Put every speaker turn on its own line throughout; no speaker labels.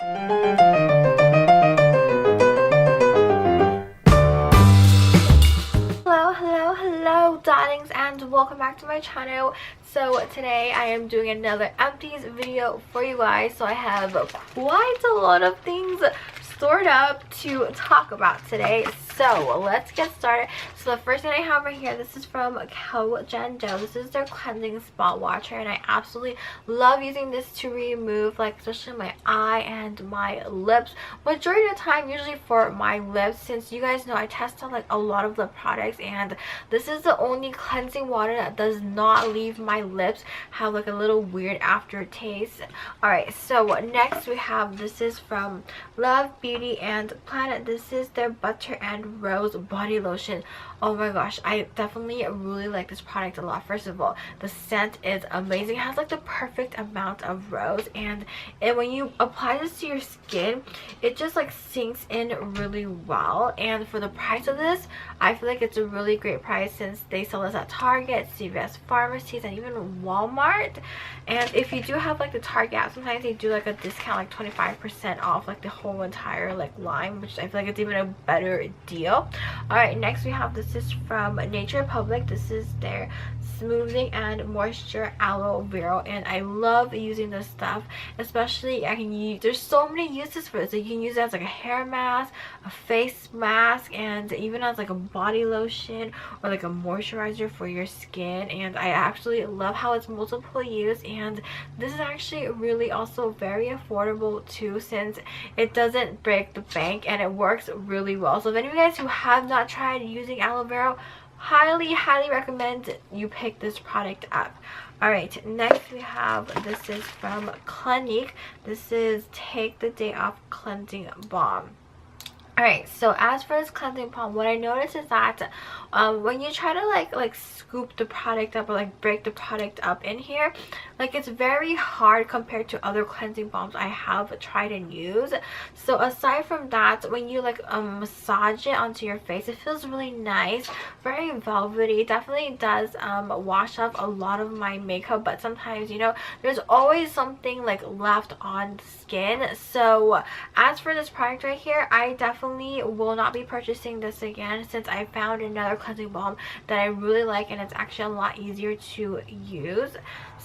Hello darlings, and welcome back to my channel. So today I am doing another empties video for you guys. So I have quite a lot of things stored up to talk about today, so let's get started. So the first thing I have right here, this is from Aloe. This is their cleansing spot water, and I absolutely love using this to remove, like, especially my eye and my lips. Majority of the time, usually for my lips, since you guys know I test out like a lot of lip products, and this is the only cleansing water that does not leave my lips have like a little weird aftertaste. Alright, so next we have, this is from Love Beauty and Planet. This is their butter and rose body lotion. Oh my gosh, I definitely really like this product a lot. First of all, the scent is amazing. It has like the perfect amount of rose, and when you apply this to your skin, it just like sinks in really well. And for the price of this, I feel like it's a really great price, since they sell this at Target, CVS pharmacies, and even Walmart. And if you do have like the Target app, sometimes they do like a discount, like 25% off like the whole entire like line, which I feel like it's even a better deal. Alright, next we have, this is from Nature Republic. This is their smoothing and moisture aloe vera, and I love using this stuff. Especially I can use, there's so many uses for this. So you can use it as like a hair mask, a face mask, and even as like a body lotion or like a moisturizer for your skin. And I actually love how it's multiple use, and this is actually really also very affordable too, since it doesn't break the bank and it works really well. So if any of you guys who have not tried using aloe vera, highly recommend you pick this product up. Alright, next we have, this is from Clinique. This is Take the Day Off Cleansing Balm. Alright, so as for this cleansing balm, what I noticed is that when you try to like scoop the product up or like break the product up in here, like it's very hard compared to other cleansing balms I have tried and used. So aside from that, when you like massage it onto your face, it feels really nice, very velvety. It definitely does wash off a lot of my makeup, but sometimes, you know, there's always something like left on the skin. So as for this product right here, I definitely will not be purchasing this again, since I found another cleansing balm that I really like, and it's actually a lot easier to use.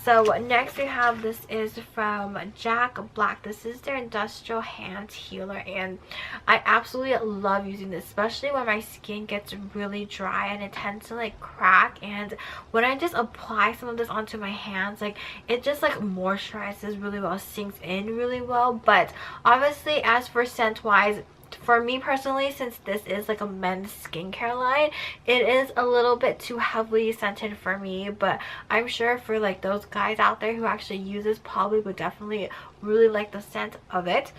So next we have, this is from Jack Black. This is their industrial hand healer, and I absolutely love using this, especially when my skin gets really dry and it tends to like crack. And when I just apply some of this onto my hands, like it just like moisturizes really well, sinks in really well. But obviously, as for scent wise, for me personally, since this is like a men's skincare line, it is a little bit too heavily scented for me. But I'm sure for like those guys out there who actually use this, probably would definitely really like the scent of it.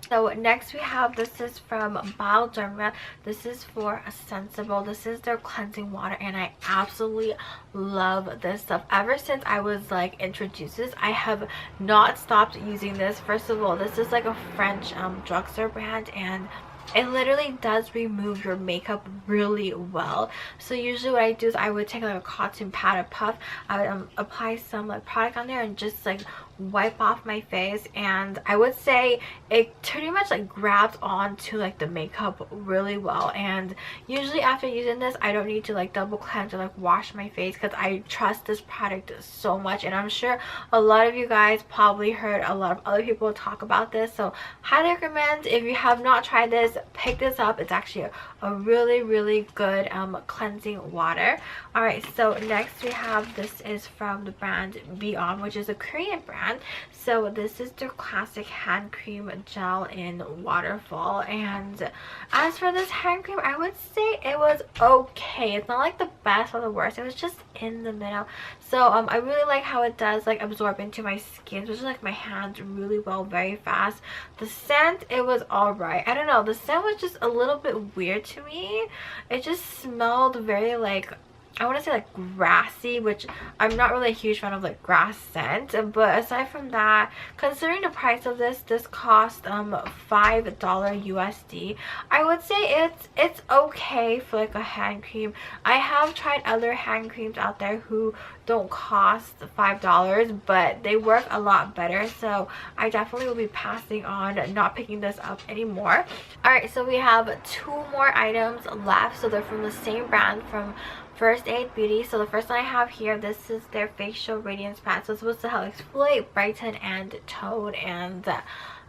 So next we have, this is from Aboutderm. This is for a sensible. This is their cleansing water, and I absolutely love this stuff. Ever since I was like introduced to this, I have not stopped using this. First of all, this is like a French drugstore brand, and it literally does remove your makeup really well. So usually what I do is I would take like a cotton pad or puff, I would apply some like product on there and just like wipe off my face, and I would say it pretty much like grabs onto like the makeup really well. And usually after using this, I don't need to like double cleanse or like wash my face, because I trust this product so much. And I'm sure a lot of you guys probably heard a lot of other people talk about this, so highly recommend, if you have not tried this, pick this up. It's actually a really good cleansing water. Alright, so next we have, this is from the brand Balm, which is a Korean brand. So this is their classic hand cream gel in waterfall, and as for this hand cream, I would say it was okay. It's not like the best or the worst, it was just in the middle. So I really like how it does like absorb into my skin, especially like my hands really well, very fast. The scent, it was alright. I don't know, the scent was just a little bit weird to me. It just smelled very like, I want to say like grassy, which I'm not really a huge fan of like grass scent. But aside from that, considering the price of this cost $5 USD, I would say it's okay for like a hand cream. I have tried other hand creams out there who don't cost $5, but they work a lot better. So I definitely will be passing on not picking this up anymore. Alright, so we have 2 more items left. So they're from the same brand, from First Aid Beauty. So the first one I have here, this is their facial radiance pad. So it's supposed to help exfoliate, brighten, and tone. And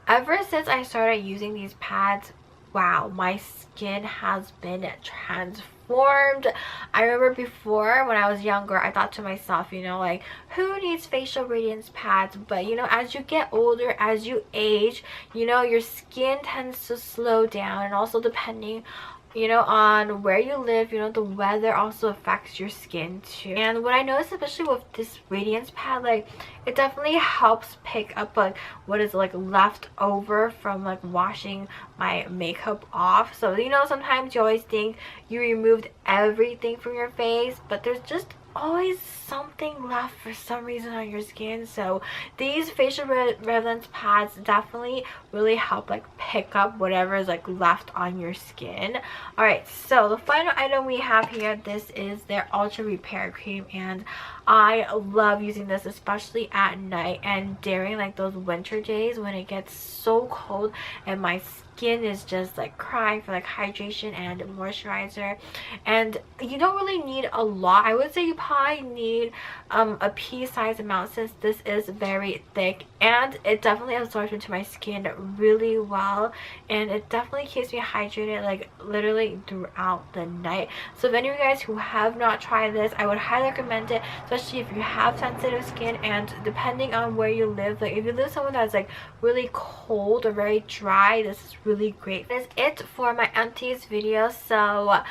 ever since I started using these pads, wow, my skin has been transformed. I remember before, when I was younger, I thought to myself, you know, like, who needs facial radiance pads? But you know, as you get older, as you age, you know, your skin tends to slow down. And also, depending, you know, on where you live, you know, the weather also affects your skin too. And what I noticed, especially with this radiance pad, like, it definitely helps pick up like what is like left over from like washing my makeup off. So you know, sometimes you always think you removed everything from your face, but there's just always something left for some reason on your skin. So these facial radiance pads definitely really help like pick up whatever is like left on your skin. All right, so the final item we have here, this is their ultra repair cream, and I love using this especially at night and during like those winter days when it gets so cold and my skin is just like crying for like hydration and moisturizer. And you don't really need a lot. I would say you probably need a pea-sized amount, since this is very thick, and it definitely absorbs into my skin really well, and it definitely keeps me hydrated like literally throughout the night. So if any of you guys who have not tried this, I would highly recommend it, especially if you have sensitive skin. And depending on where you live, like if you live somewhere that's like really cold or very dry, this is really great. That is it for my Empties video. So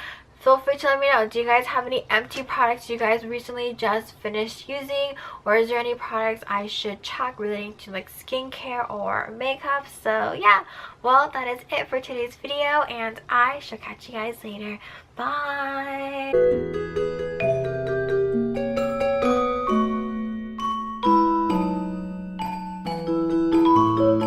feel free to let me know, do you guys have any empty products you guys recently just finished using, or is there any products I should check relating to like skincare or makeup? So yeah, well, that is it for today's video, and I shall catch you guys later. Bye.